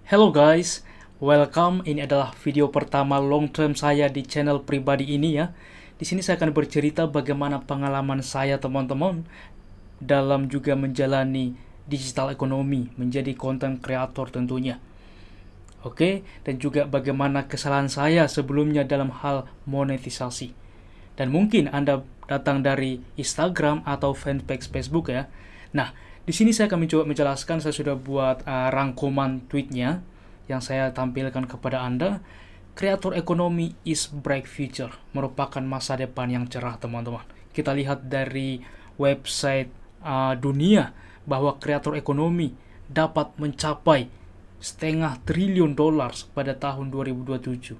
Hello guys, welcome. Ini adalah video pertama long term saya di channel pribadi ini ya. Di sini saya akan bercerita bagaimana pengalaman saya teman-teman dalam juga menjalani digital ekonomi, menjadi content creator tentunya. Oke, dan juga bagaimana kesalahan saya sebelumnya dalam hal monetisasi. Dan mungkin Anda datang dari Instagram atau fanpage Facebook ya. Nah, di sini saya akan mencoba menjelaskan, saya sudah buat rangkuman tweetnya yang saya tampilkan kepada Anda. Kreator ekonomi is bright future, merupakan masa depan yang cerah teman-teman. Kita lihat dari website dunia bahwa kreator ekonomi dapat mencapai setengah triliun dolar pada tahun 2027.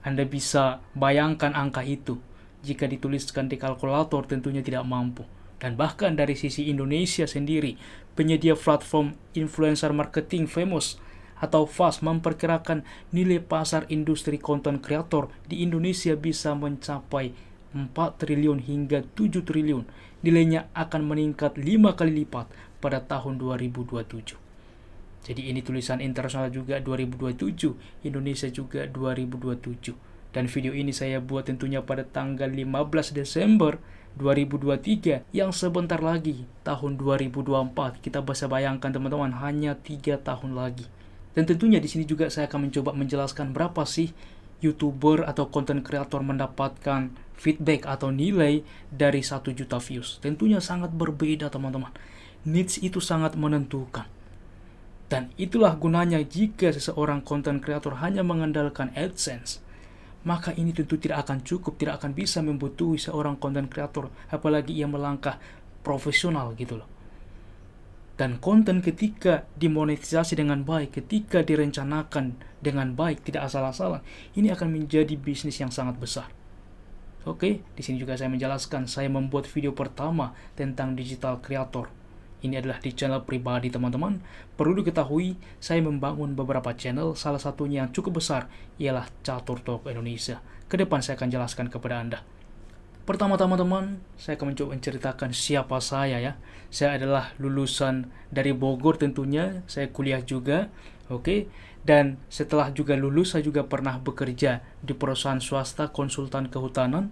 Anda bisa bayangkan angka itu. Jika dituliskan di kalkulator tentunya tidak mampu. Dan bahkan dari sisi Indonesia sendiri, penyedia platform influencer marketing famous atau FAST memperkirakan nilai pasar industri konten kreator di Indonesia bisa mencapai 4 triliun hingga 7 triliun. Nilainya akan meningkat 5 kali lipat pada tahun 2027. Jadi ini tulisan internasional juga 2027, Indonesia juga 2027. Dan video ini saya buat tentunya pada tanggal 15 Desember 2023 yang sebentar lagi tahun 2024. Kita bisa bayangkan teman-teman, hanya 3 tahun lagi. Dan tentunya di sini juga saya akan mencoba menjelaskan berapa sih YouTuber atau content creator mendapatkan feedback atau nilai dari 1 juta views. Tentunya sangat berbeda teman-teman. Niche itu sangat menentukan. Dan itulah gunanya jika seseorang content creator hanya mengandalkan AdSense. Maka ini tentu tidak akan cukup, tidak akan bisa membutuhi seorang content creator, apalagi ia melangkah profesional gitu loh. Dan konten ketika dimonetisasi dengan baik, ketika direncanakan dengan baik, tidak asal-asalan, ini akan menjadi bisnis yang sangat besar. Oke, di sini juga saya menjelaskan, saya membuat video pertama tentang digital creator. Ini adalah di channel pribadi teman-teman. Perlu diketahui, saya membangun beberapa channel, salah satunya yang cukup besar ialah Catur Talk Indonesia. Kedepan saya akan jelaskan kepada Anda. Pertama teman-teman, saya akan mencoba menceritakan siapa saya ya. Saya adalah lulusan dari Bogor tentunya, saya kuliah juga, oke. Dan setelah juga lulus, saya juga pernah bekerja di perusahaan swasta konsultan kehutanan.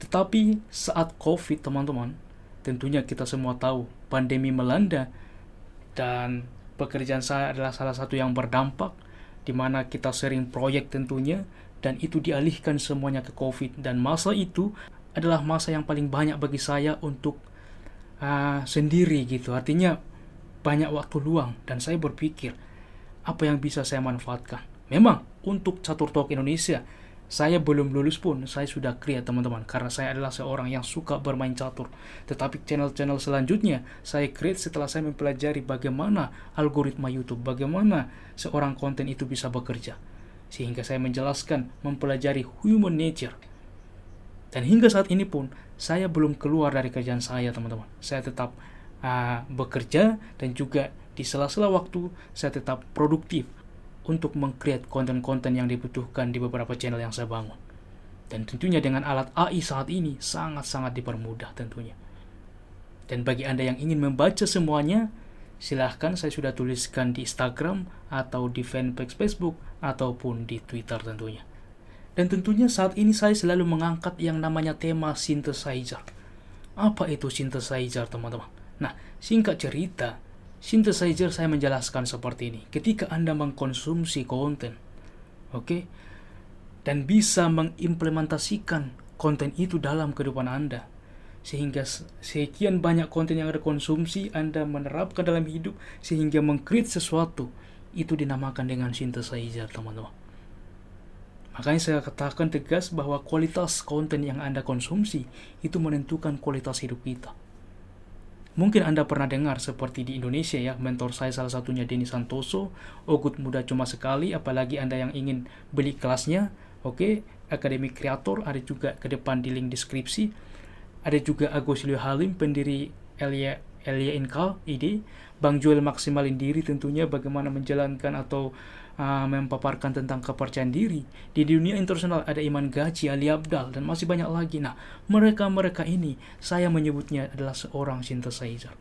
Tetapi saat COVID teman-teman, tentunya kita semua tahu pandemi melanda dan pekerjaan saya adalah salah satu yang berdampak, di mana kita sering proyek tentunya, dan itu dialihkan semuanya ke COVID. Dan masa itu adalah masa yang paling banyak bagi saya untuk sendiri gitu. Artinya banyak waktu luang dan saya berpikir apa yang bisa saya manfaatkan. Memang untuk Catur Talk Indonesia saya belum lulus pun saya sudah create teman-teman, karena saya adalah seorang yang suka bermain catur. Tetapi channel-channel selanjutnya saya create setelah saya mempelajari bagaimana algoritma YouTube, bagaimana seorang konten itu bisa bekerja. Sehingga saya menjelaskan, mempelajari human nature. Dan hingga saat ini pun saya belum keluar dari kerjaan saya teman-teman. Saya tetap bekerja, dan juga di sela-sela waktu saya tetap produktif untuk meng-create konten-konten yang dibutuhkan di beberapa channel yang saya bangun. Dan tentunya dengan alat AI saat ini sangat-sangat dipermudah tentunya. Dan bagi Anda yang ingin membaca semuanya, silahkan, saya sudah tuliskan di Instagram atau di fanpage Facebook ataupun di Twitter tentunya. Dan tentunya saat ini saya selalu mengangkat yang namanya tema synthesizer. Apa itu synthesizer teman-teman? Nah, singkat cerita, synthesizer saya menjelaskan seperti ini. Ketika Anda mengkonsumsi konten, oke, dan bisa mengimplementasikan konten itu dalam kehidupan Anda, sehingga sekian banyak konten yang Anda konsumsi, Anda menerapkan dalam hidup, sehingga meng-create sesuatu, itu dinamakan dengan synthesizer teman-teman. Makanya saya katakan tegas bahwa kualitas konten yang Anda konsumsi itu menentukan kualitas hidup kita. Mungkin Anda pernah dengar seperti di Indonesia ya, mentor saya salah satunya Denny Santoso, Ogut Muda Cuma Sekali, apalagi Anda yang ingin beli kelasnya, oke, Akademi Kreator, ada juga ke depan di link deskripsi. Ada juga Agus Silio Halim, pendiri Elia Inkal, ide, Bang Joel maksimalin diri tentunya bagaimana menjalankan atau mempaparkan tentang kepercayaan diri. Di dunia internasional ada Iman Gaji, Ali Abdal, dan masih banyak lagi. Nah, mereka ini saya menyebutnya adalah seorang synthesizer.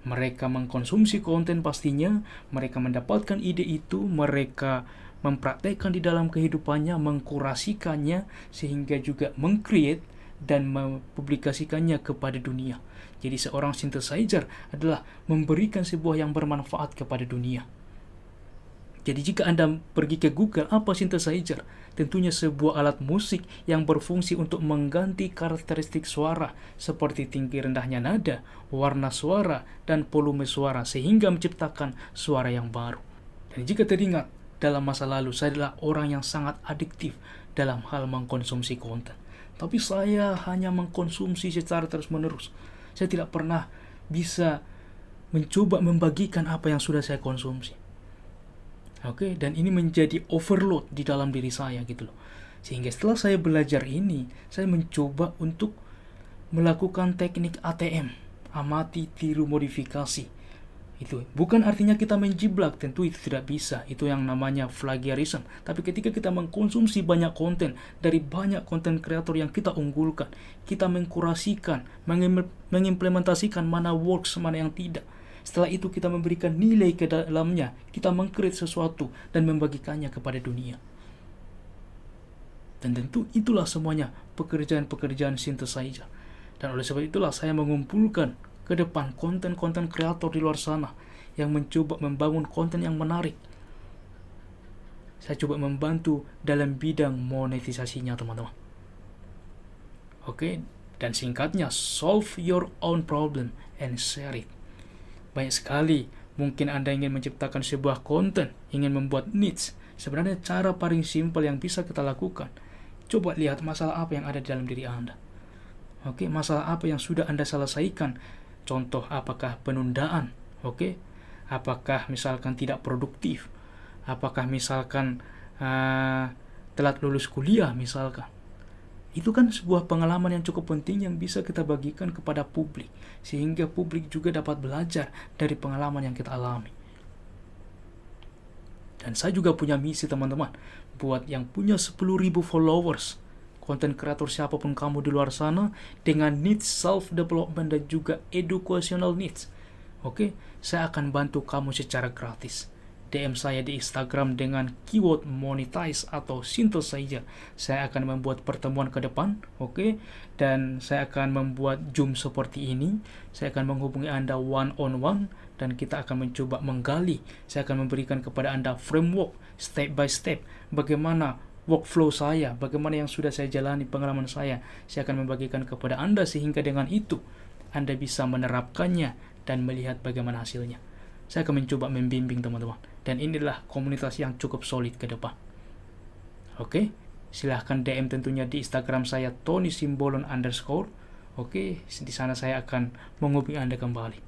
Mereka mengkonsumsi konten pastinya, mereka mendapatkan ide itu, mereka mempraktekkan di dalam kehidupannya, mengkurasikannya, sehingga juga meng-create dan mempublikasikannya kepada dunia. Jadi seorang synthesizer adalah memberikan sebuah yang bermanfaat kepada dunia. Jadi jika Anda pergi ke Google, apa synthesizer? Tentunya sebuah alat musik yang berfungsi untuk mengganti karakteristik suara seperti tinggi rendahnya nada, warna suara, dan volume suara sehingga menciptakan suara yang baru. Dan jika teringat, dalam masa lalu saya adalah orang yang sangat adiktif dalam hal mengkonsumsi konten. Tapi saya hanya mengkonsumsi secara terus-menerus. Saya tidak pernah bisa mencoba membagikan apa yang sudah saya konsumsi. Oke, dan ini menjadi overload di dalam diri saya gitu loh. Sehingga setelah saya belajar ini, saya mencoba untuk melakukan teknik ATM, amati, tiru, modifikasi. Itu bukan artinya kita menjiblak, tentu itu tidak bisa. Itu yang namanya plagiarism. Tapi ketika kita mengkonsumsi banyak konten dari banyak konten kreator yang kita unggulkan, kita mengkurasikan, mengimplementasikan mana works, mana yang tidak. Setelah itu kita memberikan nilai ke dalamnya, kita meng-create sesuatu dan membagikannya kepada dunia. Dan tentu itulah semuanya pekerjaan-pekerjaan synthesizer. Dan oleh sebab itulah saya mengumpulkan ke depan konten-konten kreator di luar sana yang mencoba membangun konten yang menarik. Saya coba membantu dalam bidang monetisasinya, teman-teman. Oke, dan singkatnya, solve your own problem and share it. Banyak sekali mungkin Anda ingin menciptakan sebuah konten, ingin membuat niche. Sebenarnya cara paling simpel yang bisa kita lakukan, coba lihat masalah apa yang ada di dalam diri Anda. Oke, masalah apa yang sudah Anda selesaikan. Contoh, apakah penundaan? Oke, apakah misalkan tidak produktif? Apakah misalkan telat lulus kuliah misalkan? Itu kan sebuah pengalaman yang cukup penting yang bisa kita bagikan kepada publik, sehingga publik juga dapat belajar dari pengalaman yang kita alami. Dan saya juga punya misi, teman-teman, buat yang punya 10.000 followers, konten kreator siapapun kamu di luar sana, dengan needs self-development dan juga educational needs. Oke, saya akan bantu kamu secara gratis. DM saya di Instagram dengan keyword monetize atau synthesizer. Saya akan membuat pertemuan ke depan, oke? Dan saya akan membuat Zoom seperti ini. Saya akan menghubungi Anda one on one dan kita akan mencoba menggali. Saya akan memberikan kepada Anda framework step by step bagaimana workflow saya, bagaimana yang sudah saya jalani, pengalaman saya. Saya akan membagikan kepada Anda sehingga dengan itu Anda bisa menerapkannya dan melihat bagaimana hasilnya. Saya akan mencoba membimbing teman-teman. Dan inilah komunitas yang cukup solid ke depan. Oke, silahkan DM tentunya di Instagram saya tonysimbolon_. Oke, di sana saya akan menghubungi Anda kembali.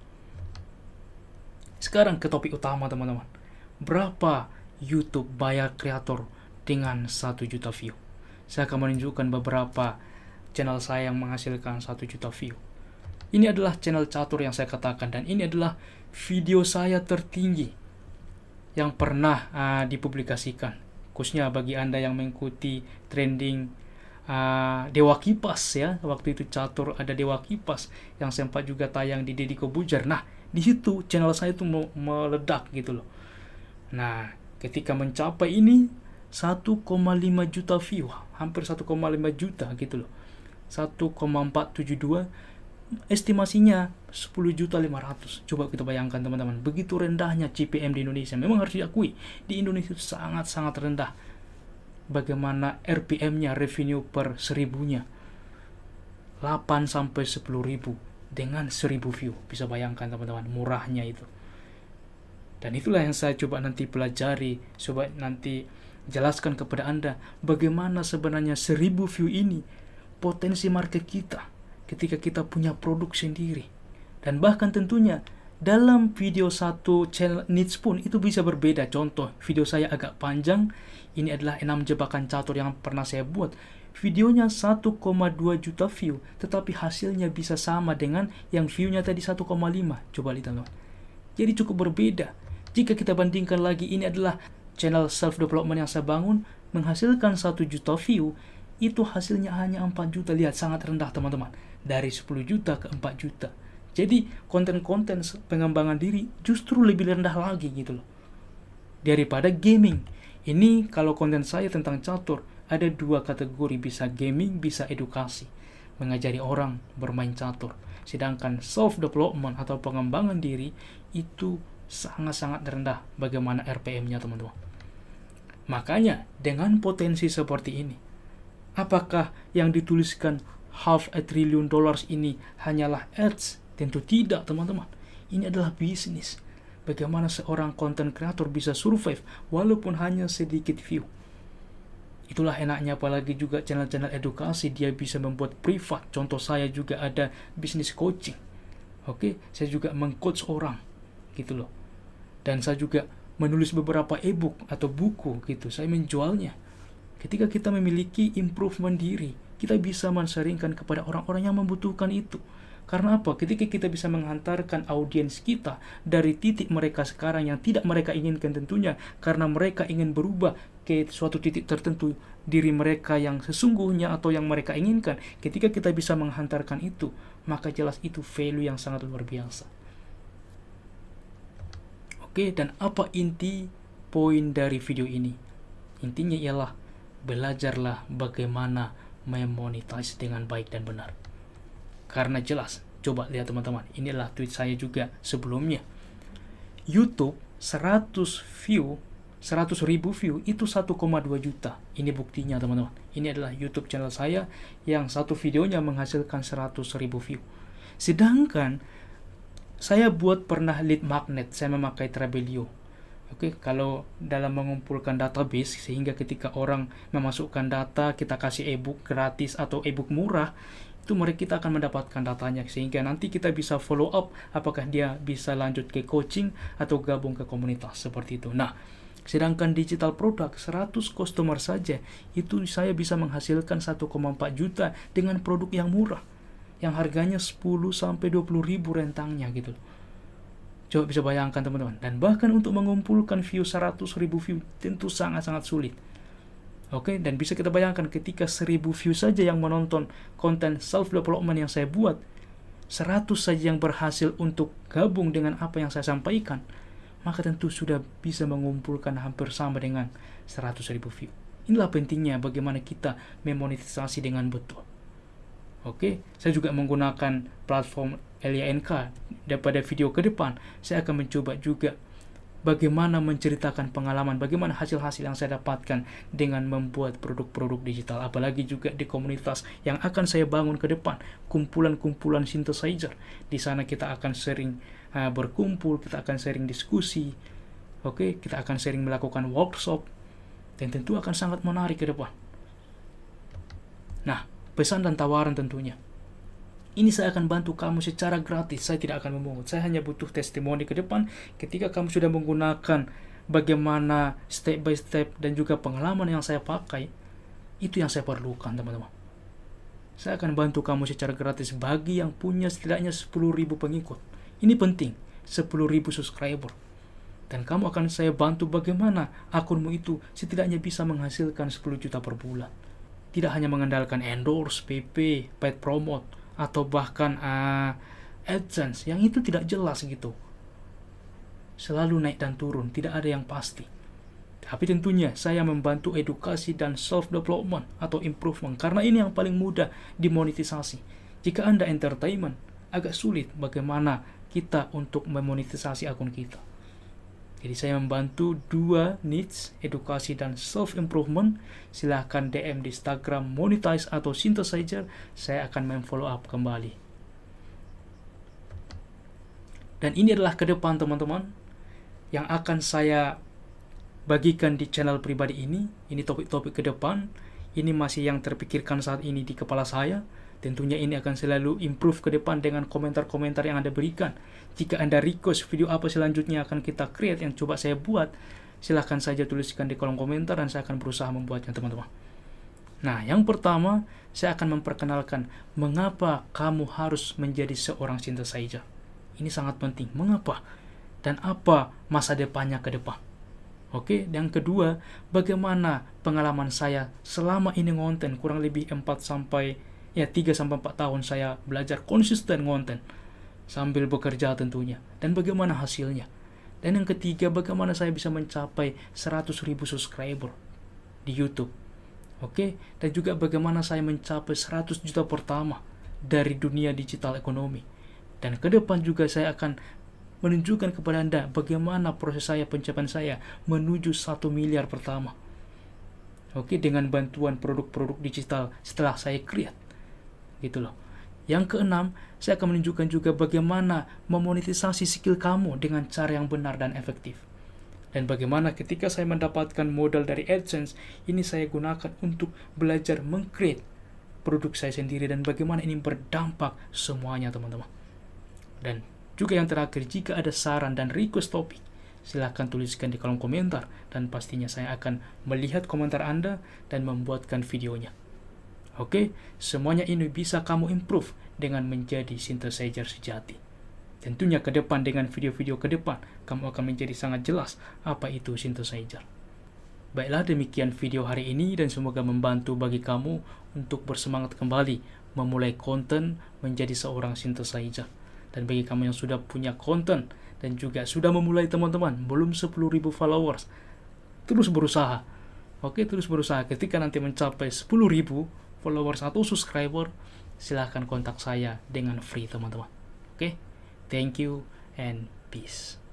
Sekarang ke topik utama, teman-teman. Berapa YouTube bayar kreator dengan 1 juta view? Saya akan menunjukkan beberapa channel saya yang menghasilkan 1 juta view. Ini adalah channel catur yang saya katakan, dan ini adalah video saya tertinggi yang pernah dipublikasikan, khususnya bagi Anda yang mengikuti trending Dewa Kipas ya. Waktu itu catur ada Dewa Kipas yang sempat juga tayang di Deddy Kobuzer. Nah, di situ channel saya itu meledak gitu loh. Nah, ketika mencapai ini 1,5 juta view, hampir 1,5 juta gitu loh. 1,472, estimasinya 10.500.000. Coba kita bayangkan, teman-teman, begitu rendahnya CPM di Indonesia. Memang harus diakui, di Indonesia itu sangat-sangat rendah. Bagaimana RPM-nya, revenue per 1000-nya 8 sampai 10.000 dengan 1000 view. Bisa bayangkan, teman-teman, murahnya itu. Dan itulah yang saya coba nanti pelajari, coba nanti jelaskan kepada Anda bagaimana sebenarnya 1000 view ini potensi market kita ketika kita punya produk sendiri. Dan bahkan tentunya dalam video satu channel niche pun itu bisa berbeda. Contoh, video saya agak panjang. Ini adalah 6 jebakan catur yang pernah saya buat. Videonya 1,2 juta view, tetapi hasilnya bisa sama dengan yang view-nya tadi 1,5. Coba lihat, teman-teman. Jadi cukup berbeda. Jika kita bandingkan lagi, ini adalah channel self-development yang saya bangun, menghasilkan 1 juta view, itu hasilnya hanya 4 juta. Lihat, sangat rendah, teman-teman. Dari 10 juta ke 4 juta. Jadi konten-konten pengembangan diri justru lebih rendah lagi gitu loh daripada gaming. Ini kalau konten saya tentang catur, ada 2 kategori, bisa gaming, bisa edukasi, mengajari orang bermain catur. Sedangkan self development atau pengembangan diri itu sangat-sangat rendah bagaimana RPM-nya teman-teman. Makanya dengan potensi seperti ini, apakah yang dituliskan $500 billion ini hanyalah ads? Tentu tidak teman-teman. Ini adalah bisnis. Bagaimana seorang content creator bisa survive walaupun hanya sedikit view. Itulah enaknya, apalagi juga channel-channel edukasi, dia bisa membuat privat. Contoh saya juga ada bisnis coaching. Oke, saya juga mengcoach orang gitu loh. Dan saya juga menulis beberapa e-book atau buku gitu. Saya menjualnya. Ketika kita memiliki improvement diri, kita bisa men-sharingkan kepada orang-orang yang membutuhkan itu. Karena apa? Ketika kita bisa menghantarkan audiens kita dari titik mereka sekarang yang tidak mereka inginkan tentunya, karena mereka ingin berubah ke suatu titik tertentu diri mereka yang sesungguhnya atau yang mereka inginkan. Ketika kita bisa menghantarkan itu, maka jelas itu value yang sangat luar biasa. Oke, dan apa inti poin dari video ini? Intinya ialah belajarlah bagaimana memonetize dengan baik dan benar. Karena jelas, coba lihat teman-teman, inilah tweet saya juga sebelumnya. YouTube 100 ribu view itu 1,2 juta. Ini buktinya teman-teman. Ini adalah YouTube channel saya yang satu videonya menghasilkan 100 ribu view. Sedangkan saya buat pernah lead magnet, saya memakai Trebelio. Oke, kalau dalam mengumpulkan database, sehingga ketika orang memasukkan data, kita kasih ebook gratis atau ebook murah, itu kita akan mendapatkan datanya, sehingga nanti kita bisa follow up apakah dia bisa lanjut ke coaching atau gabung ke komunitas seperti itu. Nah, sedangkan digital product 100 customer saja itu saya bisa menghasilkan 1,4 juta dengan produk yang murah, yang harganya 10 sampai 20 ribu rentangnya gitu. Coba bisa bayangkan teman-teman. Dan bahkan untuk mengumpulkan view 100 ribu view tentu sangat-sangat sulit. Oke, dan bisa kita bayangkan ketika 1000 view saja yang menonton konten self development yang saya buat, 100 saja yang berhasil untuk gabung dengan apa yang saya sampaikan, maka tentu sudah bisa mengumpulkan hampir sama dengan 100 ribu view. Inilah pentingnya bagaimana kita memonetisasi dengan betul. Oke, saya juga menggunakan platform LYNK. Daripada video ke depan, saya akan mencoba juga bagaimana menceritakan pengalaman, bagaimana hasil-hasil yang saya dapatkan dengan membuat produk-produk digital, apalagi juga di komunitas yang akan saya bangun ke depan, kumpulan-kumpulan synthesizer. Di sana kita akan sering berkumpul, kita akan sering diskusi, oke, kita akan sering melakukan workshop, dan tentu akan sangat menarik ke depan. Nah, pesan dan tawaran tentunya, ini saya akan bantu kamu secara gratis, saya tidak akan memungut. Saya hanya butuh testimoni ke depan ketika kamu sudah menggunakan bagaimana step by step dan juga pengalaman yang saya pakai. Itu yang saya perlukan teman-teman. Saya akan bantu kamu secara gratis bagi yang punya setidaknya 10.000 pengikut. Ini penting, 10.000 subscriber. Dan kamu akan saya bantu bagaimana akunmu itu setidaknya bisa menghasilkan 10 juta per bulan. Tidak hanya mengandalkan endorse, PP, paid promote, atau bahkan AdSense yang itu tidak jelas gitu, selalu naik dan turun, tidak ada yang pasti. Tapi tentunya saya membantu edukasi dan self development atau improvement, karena ini yang paling mudah dimonetisasi. Jika Anda entertainment, agak sulit bagaimana kita untuk memonetisasi akun kita. Jadi saya membantu 2 needs, edukasi dan self improvement. Silahkan DM di Instagram monetize atau synthesizer, saya akan memfollow up kembali. Dan ini adalah ke depan teman-teman yang akan saya bagikan di channel pribadi ini. Ini topik-topik ke depan. Ini masih yang terpikirkan saat ini di kepala saya. Tentunya ini akan selalu improve ke depan dengan komentar-komentar yang Anda berikan. Jika Anda request video apa selanjutnya akan kita create yang coba saya buat, silahkan saja tuliskan di kolom komentar dan saya akan berusaha membuatnya teman-teman. Nah, yang pertama, saya akan memperkenalkan mengapa kamu harus menjadi seorang synthesizer. Ini sangat penting. Mengapa? Dan apa masa depannya ke depan? Oke, yang kedua, bagaimana pengalaman saya selama ini ngonten kurang lebih 3 sampai 4 tahun saya belajar konsisten ngonten. sambil bekerja tentunya, dan bagaimana hasilnya. Dan yang ketiga, bagaimana saya bisa mencapai 100.000 subscriber di YouTube. Oke, dan juga bagaimana saya mencapai 100 juta pertama dari dunia digital ekonomi. Dan ke depan juga saya akan menunjukkan kepada Anda bagaimana proses saya, pencapaian saya menuju 1 miliar pertama. Oke, dengan bantuan produk-produk digital setelah saya create. Gitu loh. Yang keenam, saya akan menunjukkan juga bagaimana memonetisasi skill kamu dengan cara yang benar dan efektif. Dan bagaimana ketika saya mendapatkan modal dari AdSense, ini saya gunakan untuk belajar meng-create produk saya sendiri dan bagaimana ini berdampak semuanya, teman-teman. Dan juga yang terakhir, jika ada saran dan request topik, silahkan tuliskan di kolom komentar dan pastinya saya akan melihat komentar Anda dan membuatkan videonya. Oke, semuanya ini bisa kamu improve dengan menjadi synthesizer sejati. Tentunya ke depan dengan video-video ke depan, kamu akan menjadi sangat jelas apa itu synthesizer. Baiklah, demikian video hari ini dan semoga membantu bagi kamu untuk bersemangat kembali memulai konten menjadi seorang synthesizer. Dan bagi kamu yang sudah punya konten dan juga sudah memulai, teman-teman, belum 10.000 followers, terus berusaha. Oke, terus berusaha. Ketika nanti mencapai 10.000 followers atau subscriber, silahkan kontak saya dengan free, teman-teman. Oke, thank you and peace.